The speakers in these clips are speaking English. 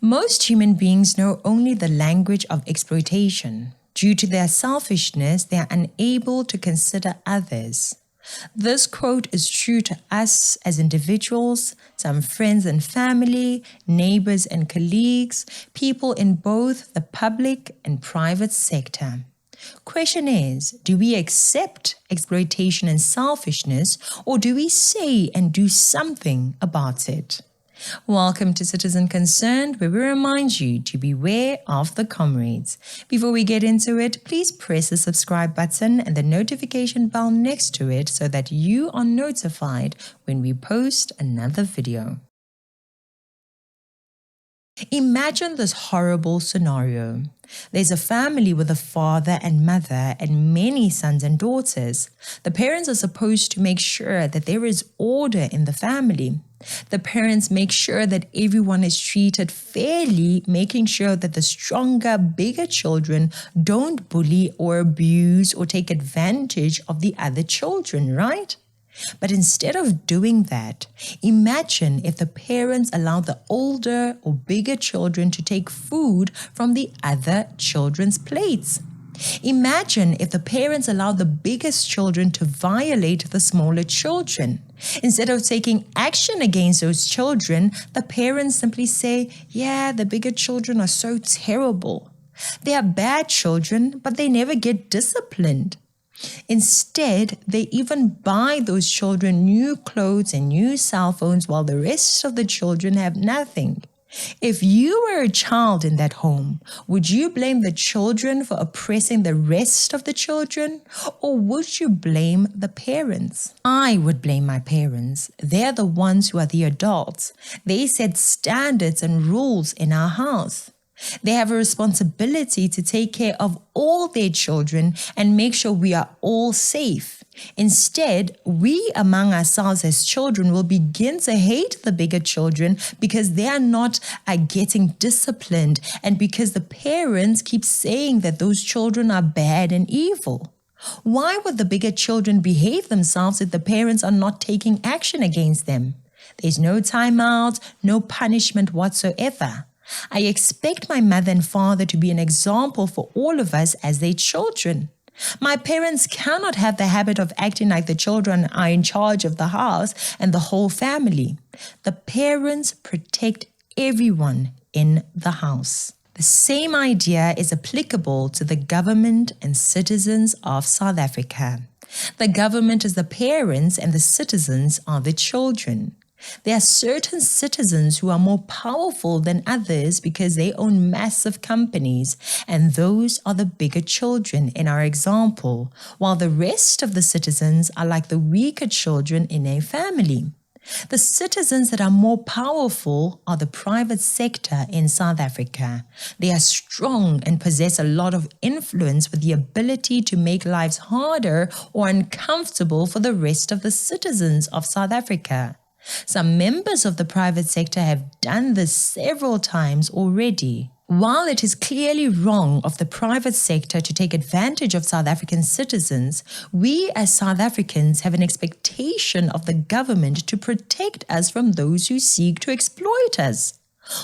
Most human beings know only the language of exploitation. Due to their selfishness, they are unable to consider others. This quote is true to us as individuals, some friends and family, neighbors and colleagues, people in both the public and private sector. Question is, do we accept exploitation and selfishness, or do we say and do something about it? Welcome to Citizen Concerned, where we remind you to beware of the comrades. Before we get into it, please press the subscribe button and the notification bell next to it so that you are notified when we post another video. Imagine this horrible scenario. There's a family with a father and mother and many sons and daughters. The parents are supposed to make sure that there is order in the family. The parents make sure that everyone is treated fairly, making sure that the stronger, bigger children don't bully or abuse or take advantage of the other children, right? But instead of doing that, imagine if the parents allow the older or bigger children to take food from the other children's plates. Imagine if the parents allow the biggest children to violate the smaller children. Instead of taking action against those children, the parents simply say, yeah, the bigger children are so terrible. They are bad children, but they never get disciplined. Instead, they even buy those children new clothes and new cell phones while the rest of the children have nothing. If you were a child in that home, would you blame the children for oppressing the rest of the children, or would you blame the parents? I would blame my parents. They're the ones who are the adults. They set standards and rules in our house. They have a responsibility to take care of all their children and make sure we are all safe. Instead, we among ourselves as children will begin to hate the bigger children because they are not getting disciplined and because the parents keep saying that those children are bad and evil. Why would the bigger children behave themselves if the parents are not taking action against them? There's no timeout, no punishment whatsoever. I expect my mother and father to be an example for all of us as their children. My parents cannot have the habit of acting like the children are in charge of the house and the whole family. The parents protect everyone in the house. The same idea is applicable to the government and citizens of South Africa. The government is the parents and the citizens are the children. There are certain citizens who are more powerful than others because they own massive companies, and those are the bigger children in our example, while the rest of the citizens are like the weaker children in a family. The citizens that are more powerful are the private sector in South Africa. They are strong and possess a lot of influence with the ability to make lives harder or uncomfortable for the rest of the citizens of South Africa. Some members of the private sector have done this several times already. While it is clearly wrong of the private sector to take advantage of South African citizens, we as South Africans have an expectation of the government to protect us from those who seek to exploit us.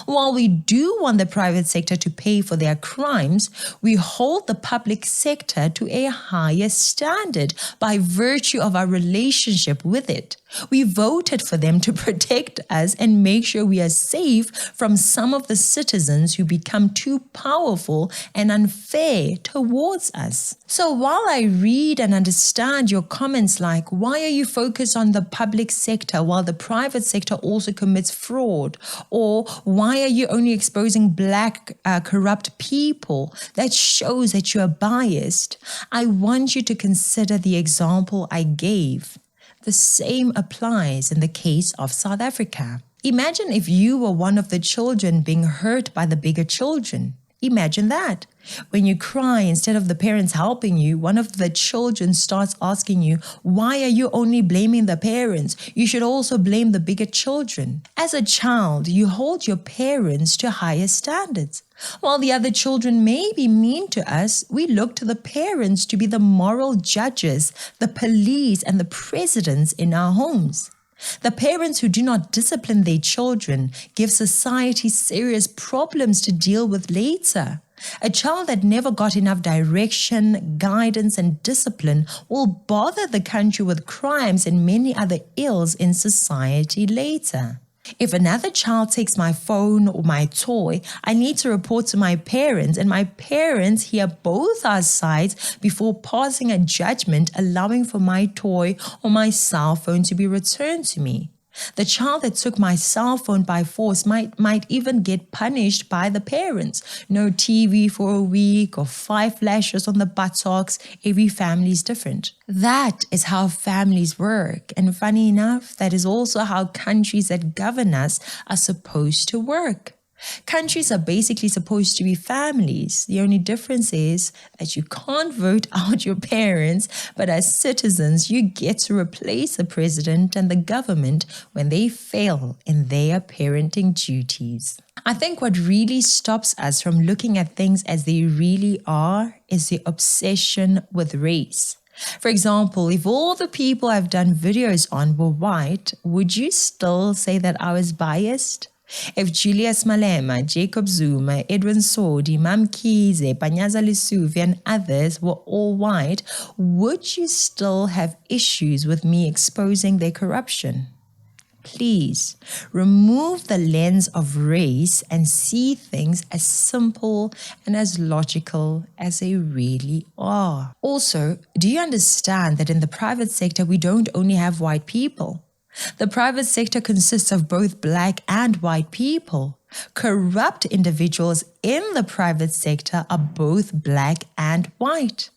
While we do want the private sector to pay for their crimes, we hold the public sector to a higher standard by virtue of our relationship with it. We voted for them to protect us and make sure we are safe from some of the citizens who become too powerful and unfair towards us. So while I read and understand your comments like, why are you focused on the public sector while the private sector also commits fraud? Or why are you only exposing black corrupt people? That shows that you are biased. I want you to consider the example I gave. The same applies in the case of South Africa. Imagine if you were one of the children being hurt by the bigger children. Imagine that. When you cry, instead of the parents helping you, one of the children starts asking you, why are you only blaming the parents? You should also blame the bigger children. As a child, you hold your parents to higher standards. While the other children may be mean to us, we look to the parents to be the moral judges, the police, and the presidents in our homes. The parents who do not discipline their children give society serious problems to deal with later. A child that never got enough direction, guidance, and discipline will bother the country with crimes and many other ills in society later. If another child takes my phone or my toy, I need to report to my parents, and my parents hear both our sides before passing a judgment allowing for my toy or my cell phone to be returned to me. The child that took my cell phone by force might even get punished by the parents. No TV for a week or 5 lashes on the buttocks. Every family is different. That is how families work. And funny enough, that is also how countries that govern us are supposed to work. Countries are basically supposed to be families. The only difference is that you can't vote out your parents, but as citizens, you get to replace the president and the government when they fail in their parenting duties. I think what really stops us from looking at things as they really are is the obsession with race. For example, if all the people I've done videos on were white, would you still say that I was biased? If Julius Malema, Jacob Zuma, Edwin Sodi, Mamkhize, Panyaza Lesufi, and others were all white, would you still have issues with me exposing their corruption? Please remove the lens of race and see things as simple and as logical as they really are. Also, do you understand that in the private sector, we don't only have white people? The private sector consists of both black and white people. Corrupt individuals in the private sector are both black and white.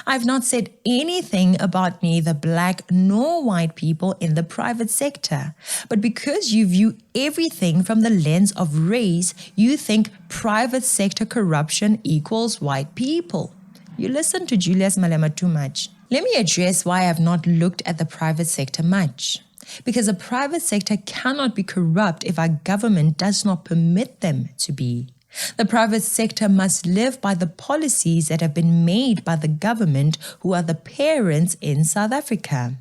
I've not said anything about neither black nor white people in the private sector, but because you view everything from the lens of race, you think private sector corruption equals white people. You listen to Julius Malema too much. Let me address why I have not looked at the private sector much. Because the private sector cannot be corrupt if our government does not permit them to be. The private sector must live by the policies that have been made by the government, who are the parents in South Africa.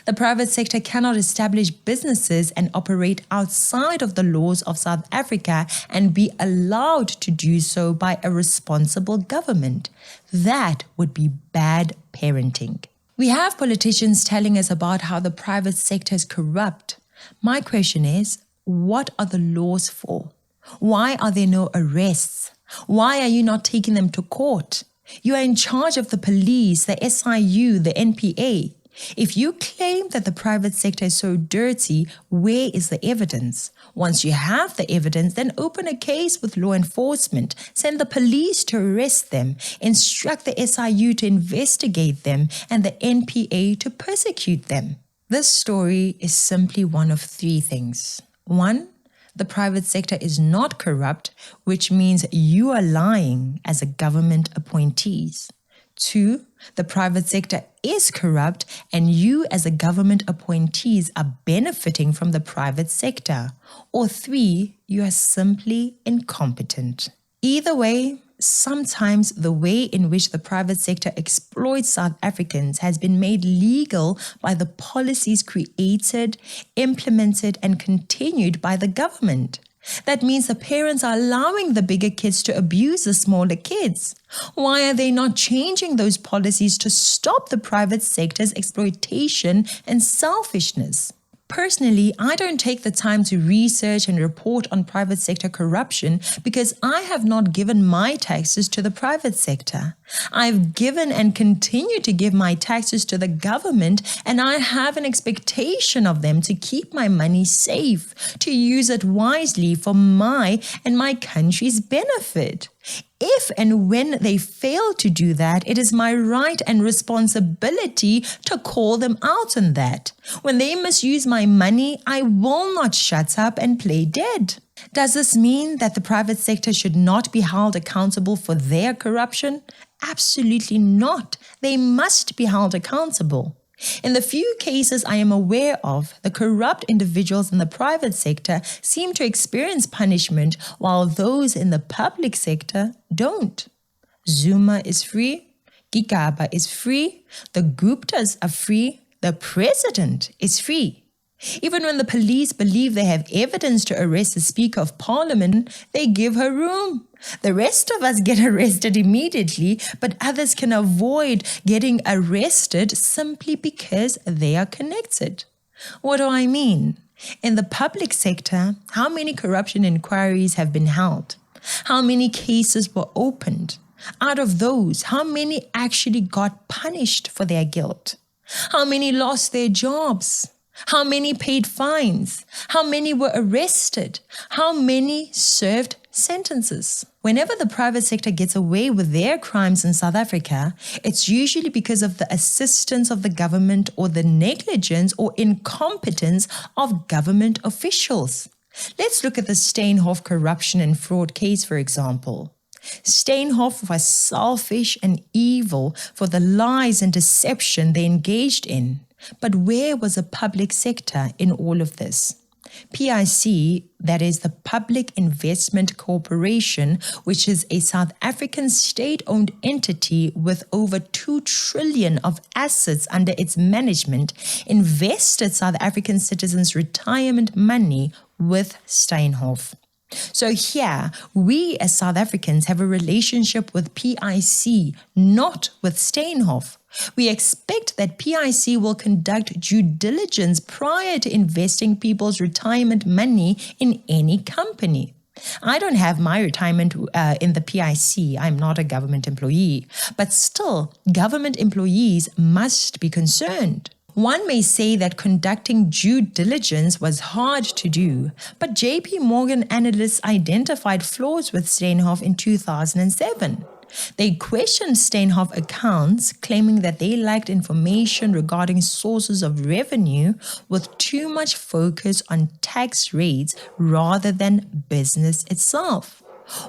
The private sector cannot establish businesses and operate outside of the laws of South Africa and be allowed to do so by a responsible government. That would be bad parenting. We have politicians telling us about how the private sector is corrupt. My question is, what are the laws for? Why are there no arrests? Why are you not taking them to court? You are in charge of the police, the SIU, the NPA. If you claim that the private sector is so dirty, where is the evidence? Once you have the evidence, then open a case with law enforcement, send the police to arrest them, instruct the SIU to investigate them, and the NPA to persecute them. This story is simply one of 3 things. 1, the private sector is not corrupt, which means you are lying as a government appointees. 2, the private sector is corrupt and you as a government appointees are benefiting from the private sector. Or 3, you are simply incompetent. Either way, sometimes the way in which the private sector exploits South Africans has been made legal by the policies created, implemented, and continued by the government. That means the parents are allowing the bigger kids to abuse the smaller kids. Why are they not changing those policies to stop the private sector's exploitation and selfishness? Personally, I don't take the time to research and report on private sector corruption because I have not given my taxes to the private sector. I've given and continue to give my taxes to the government, and I have an expectation of them to keep my money safe, to use it wisely for my and my country's benefit. If and when they fail to do that, it is my right and responsibility to call them out on that. When they misuse my money, I will not shut up and play dead. Does this mean that the private sector should not be held accountable for their corruption? Absolutely not. They must be held accountable. In the few cases I am aware of, the corrupt individuals in the private sector seem to experience punishment while those in the public sector don't. Zuma is free, Gigaba is free, the Guptas are free, the president is free. Even when the police believe they have evidence to arrest the Speaker of Parliament, they give her room. The rest of us get arrested immediately, but others can avoid getting arrested simply because they are connected. What do I mean? In the public sector, how many corruption inquiries have been held? How many cases were opened? Out of those, how many actually got punished for their guilt? How many lost their jobs? How many paid fines? How many were arrested? How many served sentences? Whenever the private sector gets away with their crimes in South Africa, it's usually because of the assistance of the government or the negligence or incompetence of government officials. Let's look at the Steinhoff corruption and fraud case, for example. Steinhoff was selfish and evil for the lies and deception they engaged in. But where was the public sector in all of this? PIC, that is the Public Investment Corporation, which is a South African state-owned entity with over 2 trillion of assets under its management, invested South African citizens' retirement money with Steinhoff. So here, we as South Africans have a relationship with PIC, not with Steinhoff. We expect that PIC will conduct due diligence prior to investing people's retirement money in any company. I don't have my retirement in the PIC. I'm not a government employee. But still, government employees must be concerned. One may say that conducting due diligence was hard to do, but JP Morgan analysts identified flaws with Steinhoff in 2007. They questioned Steinhoff accounts, claiming that they lacked information regarding sources of revenue with too much focus on tax rates rather than business itself.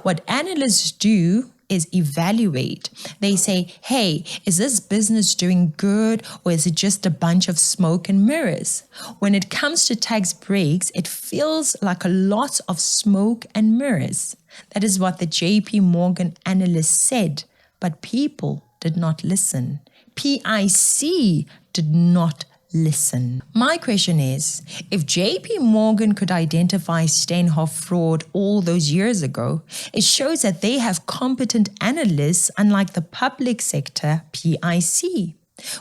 What analysts do is evaluate. They say, hey, is this business doing good or is it just a bunch of smoke and mirrors? When it comes to tax breaks, it feels like a lot of smoke and mirrors. That is what the JP Morgan analyst said, but people did not listen. PIC did not listen. My question is, if JP Morgan could identify Steinhoff fraud all those years ago, it shows that they have competent analysts unlike the public sector PIC,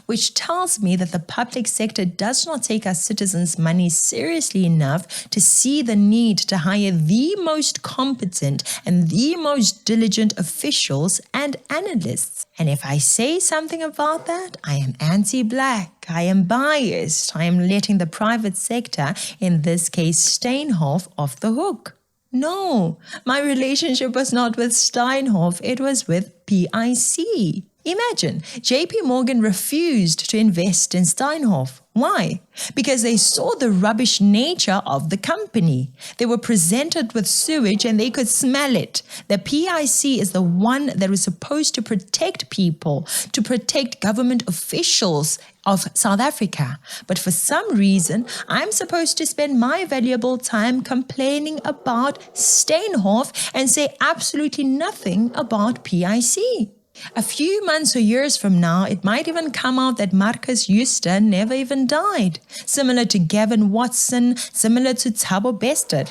which tells me that the public sector does not take our citizens' money seriously enough to see the need to hire the most competent and the most diligent officials and analysts. And if I say something about that, I am anti-black, I am biased, I am letting the private sector, in this case Steinhoff, off the hook. No, my relationship was not with Steinhoff, it was with PIC. Imagine, JP Morgan refused to invest in Steinhoff. Why? Because they saw the rubbish nature of the company. They were presented with sewage and they could smell it. The PIC is the one that was supposed to protect people, to protect government officials of South Africa. But for some reason, I'm supposed to spend my valuable time complaining about Steinhoff and say absolutely nothing about PIC. A few months or years from now, it might even come out that Markus never even died, similar to Gavin Watson, similar to Thabo Bester.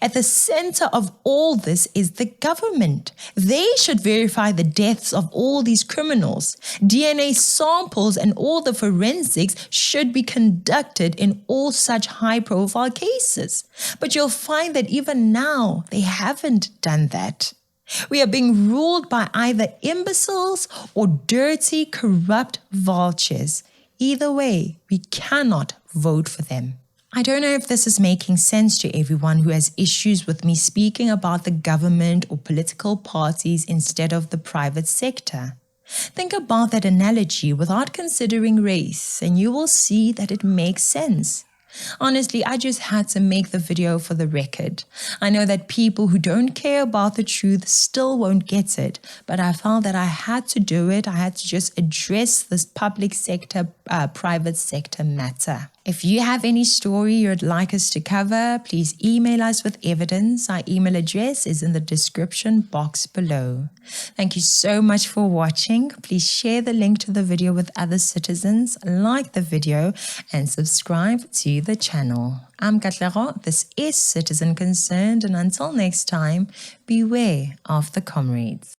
At the center of all this is the government. They should verify the deaths of all these criminals. DNA samples and all the forensics should be conducted in all such high-profile cases. But you'll find that even now, they haven't done that. We are being ruled by either imbeciles or dirty, corrupt vultures. Either way, we cannot vote for them. I don't know if this is making sense to everyone who has issues with me speaking about the government or political parties instead of the private sector. Think about that analogy without considering race, and you will see that it makes sense. Honestly, I just had to make the video for the record. I know that people who don't care about the truth still won't get it, but I felt that I had to do it. I had to just address this public sector, private sector matter. If you have any story you'd like us to cover, please email us with evidence. Our email address is in the description box below. Thank you so much for watching. Please share the link to the video with other citizens, like the video, and subscribe to the channel. I'm Katlego. This is Citizen Concerned, and until next time, beware of the comrades.